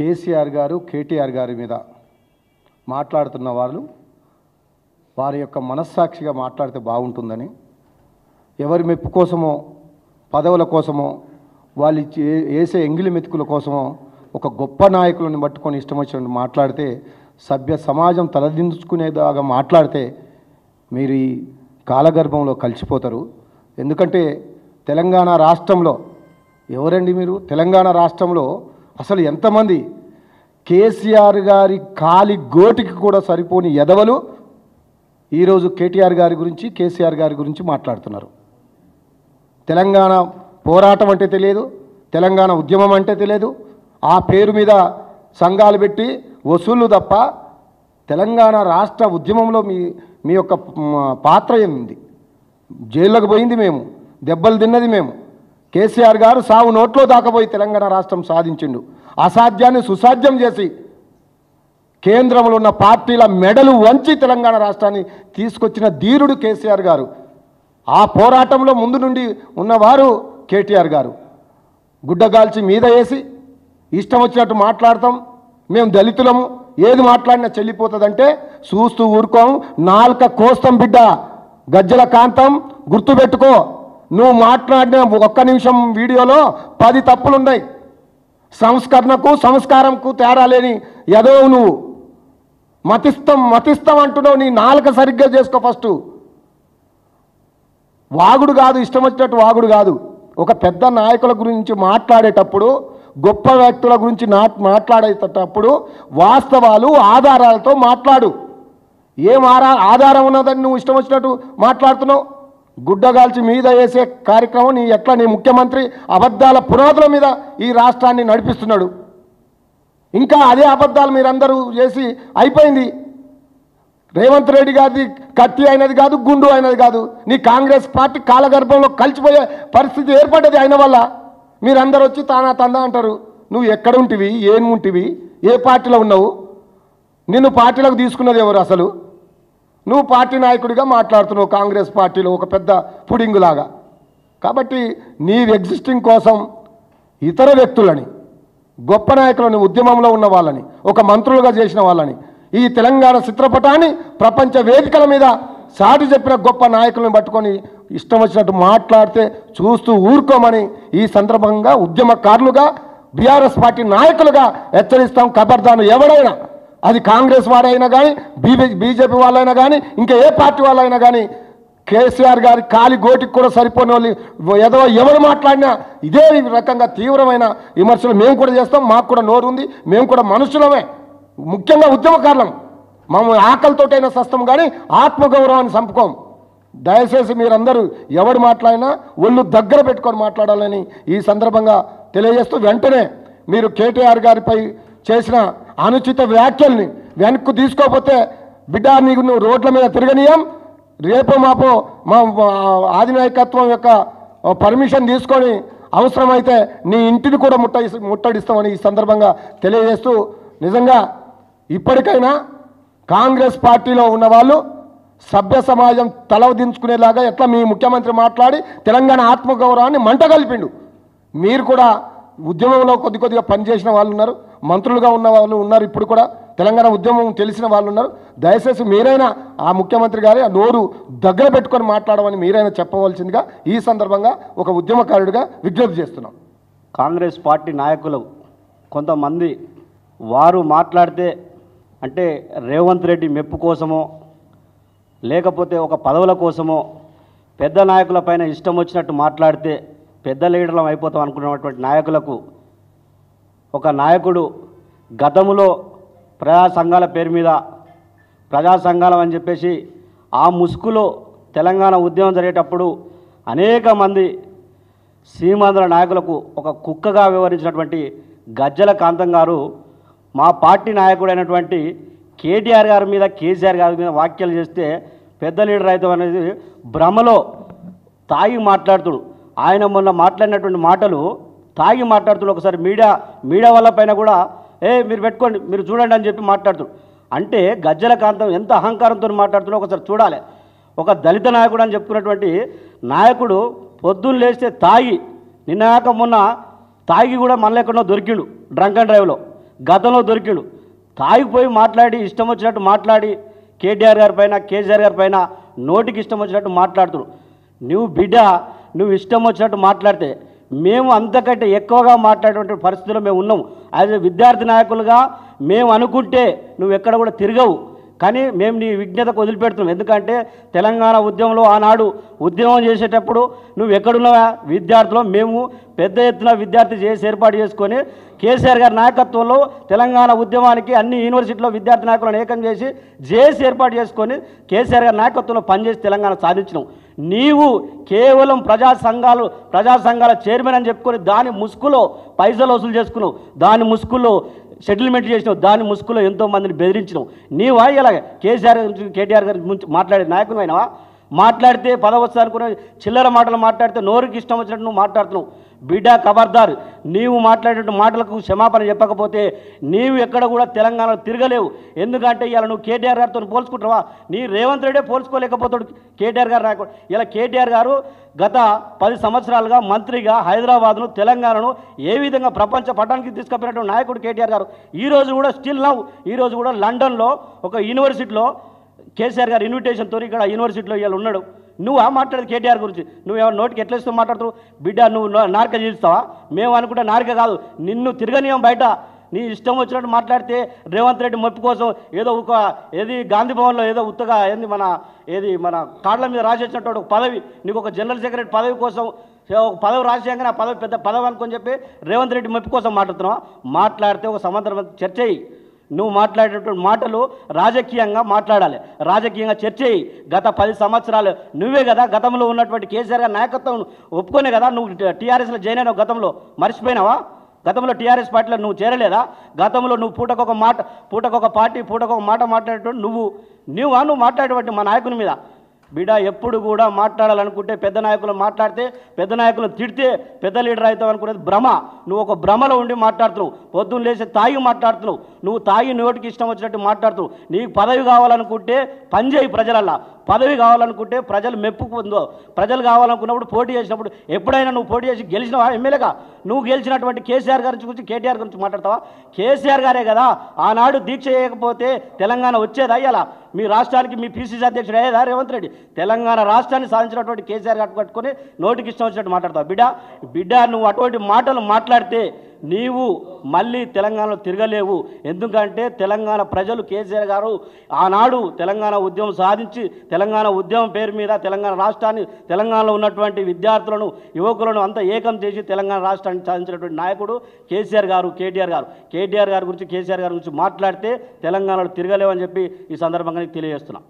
కేసీఆర్ గారు కేటీఆర్ గారి మీద మాట్లాడుతున్న వాళ్ళు వారి యొక్క మనస్సాక్షిగా మాట్లాడితే బాగుంటుందని, ఎవరి మెప్పు కోసమో పదవుల కోసమో వాళ్ళు వేసే ఎంగిలి మెతుకుల కోసమో ఒక గొప్ప నాయకులను పట్టుకొని ఇష్టం వచ్చినట్టు మాట్లాడితే, సభ్య సమాజం తలదించుకునేదాగా మాట్లాడితే మీరు ఈ కాలగర్భంలో కలిసిపోతారు. ఎందుకంటే తెలంగాణ రాష్ట్రంలో ఎవరండి మీరు? తెలంగాణ రాష్ట్రంలో అసలు ఎంతమంది కేసీఆర్ గారి కాలి గోటికి కూడా సరిపోని ఎదవలు ఈరోజు కేటీఆర్ గారి గురించి కేసీఆర్ గారి గురించి మాట్లాడుతున్నారు. తెలంగాణ పోరాటం అంటే తెలియదు, తెలంగాణ ఉద్యమం అంటే తెలియదు, ఆ పేరు మీద సంఘాలు పెట్టి వసూళ్ళు తప్ప తెలంగాణ రాష్ట్ర ఉద్యమంలో మీ యొక్క పాత్ర ఏమింది? జైల్లోకి పోయింది మేము, దెబ్బలు తిన్నది మేము. కేసీఆర్ గారు సావు నోట్లో దాకపోయి తెలంగాణ రాష్ట్రం సాధించిండు. అసాధ్యాన్ని సుసాధ్యం చేసి కేంద్రంలో ఉన్న పార్టీల మెడలు వంచి తెలంగాణ రాష్ట్రాన్ని తీసుకొచ్చిన ధీరుడు కేసీఆర్ గారు. ఆ పోరాటంలో ముందు నుండి ఉన్నవారు కేటీఆర్ గారు. గుడ్డగాల్చి మీద వేసి ఇష్టం వచ్చినట్టు మాట్లాడతాం, మేము దళితులము, ఏది మాట్లాడినా చెల్లిపోతుందంటే చూస్తూ ఊరుకోం. నాలుక కోస్తం బిడ్డ, గజ్జల కాంతం, గుర్తుపెట్టుకో. నువ్వు మాట్లాడిన ఒక్క నిమిషం వీడియోలో 10 తప్పులున్నాయి. సంస్కరణకు సంస్కారంకు తేడా లేని ఎదవు నువ్వు. మతిస్తాం అంటున్నావు. నీ నాలుక సరిగ్గా చేసుకో ఫస్ట్. వాగుడు కాదు, ఇష్టం వచ్చినట్టు వాగుడు కాదు. ఒక పెద్ద నాయకుల గురించి మాట్లాడేటప్పుడు, గొప్ప వ్యక్తుల గురించి మాట్లాడేటప్పుడు వాస్తవాలు ఆధారాలతో మాట్లాడు. ఏం ఆధారం ఉన్నదని నువ్వు ఇష్టం వచ్చినట్టు మాట్లాడుతున్నావు? గుడ్డగాల్చి మీద వేసే కార్యక్రమం నీ ముఖ్యమంత్రి అబద్ధాల పునాదుల మీద ఈ రాష్ట్రాన్ని నడిపిస్తున్నాడు. ఇంకా అదే అబద్ధాలు మీరందరూ చేసి అయిపోయింది. రేవంత్ రెడ్డి గారిది కత్తి అయినది కాదు, గుండు అయినది కాదు. నీ కాంగ్రెస్ పార్టీ కాలగర్భంలో కలిసిపోయే పరిస్థితి ఏర్పడ్డది ఆయన వల్ల. మీరందరూ వచ్చి తానా తందా అంటారు. నువ్వు ఎక్కడ ఉంటివి, ఏముంటివి, ఏ పార్టీలో ఉన్నావు? నిన్ను పార్టీలకు తీసుకున్నది ఎవరు అసలు? నువ్వు పార్టీ నాయకుడిగా మాట్లాడుతున్నావు కాంగ్రెస్ పార్టీలో ఒక పెద్ద పుడింగులాగా. కాబట్టి నీ ఎగ్జిస్టింగ్ కోసం ఇతర వ్యక్తులని, గొప్ప నాయకులని, ఉద్యమంలో ఉన్న వాళ్ళని, ఒక మంత్రులుగా చేసిన వాళ్ళని, ఈ తెలంగాణ చిత్రపటాన్ని ప్రపంచ వేదికల మీద సాటి చెప్పిన గొప్ప నాయకులను పట్టుకొని ఇష్టం వచ్చినట్టు మాట్లాడితే చూస్తూ ఊరుకోమని ఈ సందర్భంగా ఉద్యమకారులుగా, బీఆర్ఎస్ పార్టీ నాయకులుగా హెచ్చరిస్తాం. ఖబర్దాను ఎవరైనా, అది కాంగ్రెస్ వారైనా కానీ, బీజేపీ వాళ్ళైనా కానీ, ఇంకా ఏ పార్టీ వాళ్ళైనా కానీ, కేసీఆర్ గారి కాలి గోటికి కూడా సరిపోని వాళ్ళు ఎవరు మాట్లాడినా ఇదే రకంగా తీవ్రమైన విమర్శలు మేము కూడా చేస్తాం. మాకు కూడా నోరు ఉంది, మేము కూడా మనుషులమే, ముఖ్యంగా ఉద్యమకారులం. మేము ఆకలితోటైనా సస్తాం కానీ ఆత్మగౌరవాన్ని చంపుకోం. దయచేసి మీరందరూ ఎవరు మాట్లాడినా ఒళ్ళు దగ్గర పెట్టుకొని మాట్లాడాలని ఈ సందర్భంగా తెలియజేస్తూ, వెంటనే మీరు కేటీఆర్ గారిపై చేసిన అనుచిత వ్యాఖ్యల్ని వెనక్కు తీసుకోకపోతే బిడ్డ నీకు నువ్వు రోడ్ల మీద తిరగనీయం. రేపో మాపో మా ఆధినాయకత్వం యొక్క పర్మిషన్ తీసుకొని అవసరమైతే నీ ఇంటిని కూడా ముట్టడిస్తామని ఈ సందర్భంగా తెలియజేస్తూ, నిజంగా ఇప్పటికైనా కాంగ్రెస్ పార్టీలో ఉన్నవాళ్ళు సభ్య సమాజం తలదించుకునేలాగా ఎట్లా మీ ముఖ్యమంత్రి మాట్లాడి తెలంగాణ ఆత్మగౌరవాన్ని మంటగలిపిండు. మీరు కూడా ఉద్యమంలో కొద్దిగా పనిచేసిన వాళ్ళు ఉన్నారు, మంత్రులుగా ఉన్న వాళ్ళు ఉన్నారు, ఇప్పుడు కూడా తెలంగాణ ఉద్యమం తెలిసిన వాళ్ళు ఉన్నారు. దయచేసి మీరైనా ఆ ముఖ్యమంత్రి గారి ఆ నోరు దగ్గర పెట్టుకొని మాట్లాడమని మీరైనా చెప్పవలసిందిగా ఈ సందర్భంగా ఒక ఉద్యమకారుడిగా విజ్ఞప్తి చేస్తున్నాం. కాంగ్రెస్ పార్టీ నాయకులు కొంతమంది వారు మాట్లాడితే అంటే రేవంత్ రెడ్డి మెప్పు కోసమో లేకపోతే ఒక పదవుల కోసమో పెద్ద నాయకులపైన ఇష్టం వచ్చినట్టు మాట్లాడితే పెద్ద లీడర్లం అయిపోతాం అనుకున్నటువంటి నాయకులకు ఒక నాయకుడు గతంలో ప్రజా సంఘాల పేరు మీద ప్రజా సంఘాలం అని చెప్పేసి ఆ ముసుగులో తెలంగాణ ఉద్యమం జరిగేటప్పుడు అనేక మంది సీమాంధ్ర నాయకులకు ఒక కుక్కగా వ్యవహరించినటువంటి గజ్జల కాంతం గారు మా పార్టీ నాయకుడైనటువంటి కేటీఆర్ గారి మీద కేసీఆర్ గారి మీద వ్యాఖ్యలు చేస్తే పెద్ద లీడర్ అవుతాం అనేది భ్రమలో తాగి మాట్లాడుతుడు. ఆయన మొన్న మాట్లాడినటువంటి మాటలు తాగి మాట్లాడుతుడు. ఒకసారి మీడియా వాళ్ళ పైన కూడా మీరు పెట్టుకోండి, మీరు చూడండి అని చెప్పి మాట్లాడుతుడు. అంటే గజ్జల కాంతం ఎంత అహంకారంతో మాట్లాడుతున్నా ఒకసారి చూడాలి. ఒక దళిత నాయకుడు అని చెప్పుకున్నటువంటి నాయకుడు పొద్దున్న లేస్తే తాగి నిన్నాక మొన్న తాగి కూడా మళ్ళీ ఎక్కడో దొరికిండు డ్రంక్ అండ్ డ్రైవ్లో. గతంలో దొరికిండు. తాగిపోయి మాట్లాడి ఇష్టం వచ్చినట్టు మాట్లాడి కేటీఆర్ గారి పైన కేసీఆర్ గారి పైన నోటికి ఇష్టం వచ్చినట్టు మాట్లాడుతున్నావు. నువ్వు బిడ్డ, నువ్వు ఇష్టం వచ్చినట్టు మాట్లాడితే మేము అంతకంటే ఎక్కువగా మాట్లాడేటువంటి పరిస్థితుల్లో మేము ఉన్నాము. యాజ్ ఎ విద్యార్థి నాయకులుగా మేము అనుకుంటే నువ్వు ఎక్కడ కూడా తిరగవు. కానీ మేము నీ విజ్ఞతకు వదిలిపెడుతున్నాం. ఎందుకంటే తెలంగాణ ఉద్యమంలో ఆనాడు ఉద్యమం చేసేటప్పుడు నువ్వు ఎక్కడున్నావా? విద్యార్థులు మేము పెద్ద ఎత్తున విద్యార్థి చేసి ఏర్పాటు చేసుకొని కేసీఆర్ గారి నాయకత్వంలో తెలంగాణ ఉద్యమానికి అన్ని యూనివర్సిటీలో విద్యార్థి నాయకులను ఏకం చేసి జేఏసీ ఏర్పాటు చేసుకొని కేసీఆర్ గారి నాయకత్వంలో పనిచేసి తెలంగాణ సాధించినావు. నీవు కేవలం ప్రజా సంఘాల చైర్మన్ అని చెప్పుకొని దాని ముసుగులో పైసలు వసూలు చేసుకున్నావు, దాని ముసుగులో సెటిల్మెంట్ చేసినావు, దాని ముసుగులో ఎంతోమందిని బెదిరించినావు. నీవా ఇలా కేసీఆర్ గురించి కేటీఆర్ గారి గురించి మాట్లాడే నాయకుడు అయినావా? మాట్లాడితే పదవచ్చు అనుకునే చిల్లర మాటలు మాట్లాడితే నోరుకి ఇష్టం వచ్చినట్టు నువ్వు మాట్లాడుతున్నావు. బిడ్డ ఖబర్దార్, నీవు మాట్లాడే మాటలకు క్షమాపణ చెప్పకపోతే నీవు ఎక్కడ కూడా తెలంగాణలో తిరగలేవు. ఎందుకంటే ఇలా నువ్వు కేటీఆర్ గారితో పోల్చుకుంటావా? నీ రేవంత్ రెడ్డే పోల్చుకోలేకపోతాడు కేటీఆర్ గారు రాకుండా. ఇలా కేటీఆర్ గారు గత 10 సంవత్సరాలుగా మంత్రిగా హైదరాబాద్ను తెలంగాణను ఏ విధంగా ప్రపంచ పటానికి తీసుకుపోయినటువంటి నాయకుడు కేటీఆర్ గారు. ఈరోజు కూడా స్టిల్ నౌ ఈరోజు కూడా లండన్లో ఒక యూనివర్సిటీలో కేసీఆర్ గారు ఇన్విటేషన్తో ఇక్కడ యూనివర్సిటీలో ఇవాళ ఉన్నాడు. నువ్వు మాట్లాడేది కేటీఆర్ గురించి నువ్వేమో నోటికి ఎట్లా ఇస్తావు మాట్లాడుతావు? బిడ్డ, నువ్వు నారిక చీల్స్తావా? మేము అనుకుంటే నారిక కాదు, నిన్ను తిరగనీయం బయట. నీ ఇష్టం వచ్చినట్టు మాట్లాడితే రేవంత్ రెడ్డి మెప్పు కోసం ఏదో ఒక గాంధీ భవన్లో ఏదో ఉత్తగా మన కార్డుల మీద రాసేసినట్టు ఒక పదవి, నీకు ఒక జనరల్ సెక్రటరీ పదవి కోసం ఒక పదవి రాసేయంగానే ఆ పదవి పెద్ద పదవి అనుకొని చెప్పి రేవంత్ రెడ్డి మెప్పు కోసం మాట్లాడుతున్నావా? మాట్లాడితే ఒక సమాంతర చర్చ అయ్యి, నువ్వు మాట్లాడేటువంటి మాటలు రాజకీయంగా మాట్లాడాలి, రాజకీయంగా చర్చ అయ్యి. గత 10 సంవత్సరాలు నువ్వే కదా గతంలో ఉన్నటువంటి కేసీఆర్ గారి నాయకత్వం ఒప్పుకోనే కదా నువ్వు టీఆర్ఎస్లో జాయిన్ అయినావు. గతంలో మర్చిపోయినావా? గతంలో టీఆర్ఎస్ పార్టీలో నువ్వు చేరలేదా? గతంలో నువ్వు పూటకొక పార్టీ పూటకొక మాట మాట్లాడేటువంటి నువ్వు మాట్లాడేటువంటి మా నాయకుని మీద. బిడ్డ, ఎప్పుడు కూడా మాట్లాడాలనుకుంటే పెద్ద నాయకులు మాట్లాడితే, పెద్ద నాయకులు తిడితే పెద్ద లీడర్ అవుతావు అనుకునేది భ్రమ. నువ్వు ఒక భ్రమలో ఉండి మాట్లాడుతున్నావు. పొద్దున్న లేచి తాగి మాట్లాడుతున్నావు. నువ్వు తాగి నోటికి ఇష్టం వచ్చినట్టు మాట్లాడుతున్నావు. నీకు పదవి కావాలనుకుంటే పనిచేయి ప్రజలల్లా. పదవి కావాలనుకుంటే ప్రజలు మెప్పు పొందో. ప్రజలు కావాలనుకున్నప్పుడు పోటీ చేసినప్పుడు ఎప్పుడైనా నువ్వు పోటీ చేసి గెలిచినావా? ఎమ్మెల్యేగా నువ్వు గెలిచినటువంటి కేసీఆర్ గారి గురించి కేటీఆర్ గురించి మాట్లాడతావా? కేసీఆర్ గారే కదా ఆనాడు దీక్ష చేయకపోతే తెలంగాణ వచ్చేదా? ఇలా మీ రాష్ట్రానికి మీ పిసిసి అధ్యక్షుడు అయ్యేదా రేవంత్ రెడ్డి? తెలంగాణ రాష్ట్రాన్ని సాధించినటువంటి కేసీఆర్ గారు కట్టుకొని నోటికి ఇష్టం వచ్చినట్టు మాట్లాడతావు. బిడ్డ, నువ్వు అటువంటి మాటలు మాట్లాడితే నీవు మళ్ళీ తెలంగాణలో తిరగలేవు. ఎందుకంటే తెలంగాణ ప్రజలు కేసీఆర్ గారు ఆనాడు తెలంగాణ ఉద్యమం సాధించి తెలంగాణ ఉద్యమం పేరు మీద తెలంగాణ రాష్ట్రాన్ని, తెలంగాణలో ఉన్నటువంటి విద్యార్థులను యువకులను అంతా ఏకం చేసి తెలంగాణ రాష్ట్రాన్ని సాధించినటువంటి నాయకుడు కేసీఆర్ గారు, కేటీఆర్ గారు. కేటీఆర్ గారి గురించి కేసీఆర్ గారి గురించి మాట్లాడితే తెలంగాణలో తిరగలేవని చెప్పి ఈ సందర్భంగా తెలియజేస్తున్నా.